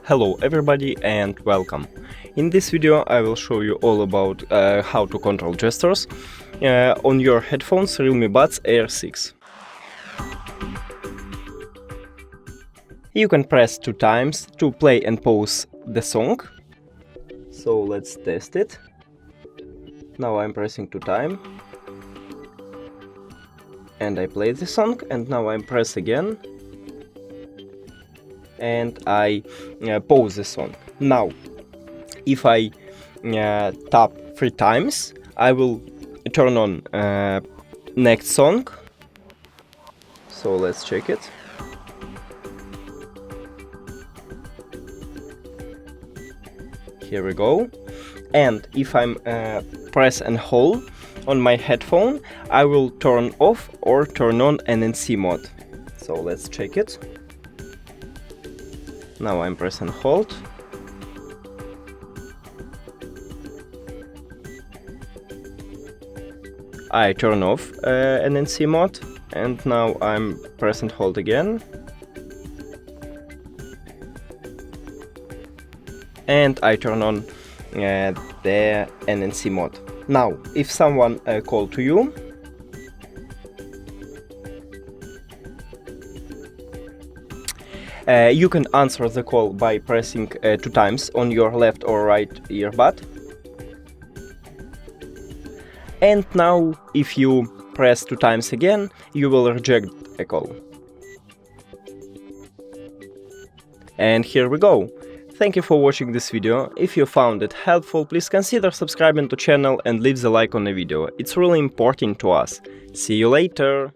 Hello everybody and welcome. In this video I will show you all about how to control gestures on your headphones Realme Buds Air 6. You can press 2 times to play and pause the song. So let's test it. Now I'm pressing 2 times. And I play the song, and now I press again. And I pause the song. Now, if I tap 3 times, I will turn on next song. So let's check it. Here we go. And if I'm press and hold on my headphone, I will turn off or turn on NNC mode. So let's check it. Now I'm press and hold. I turn off NNC mode, and now I'm press and hold again. And I turn on the NNC mode. Now, if someone call to you, you can answer the call by pressing 2 times on your left or right earbud. And now, if you press 2 times again, you will reject a call. And here we go. Thank you for watching this video. If you found it helpful, please consider subscribing to channel and leave the like on the video. It's really important to us. See you later!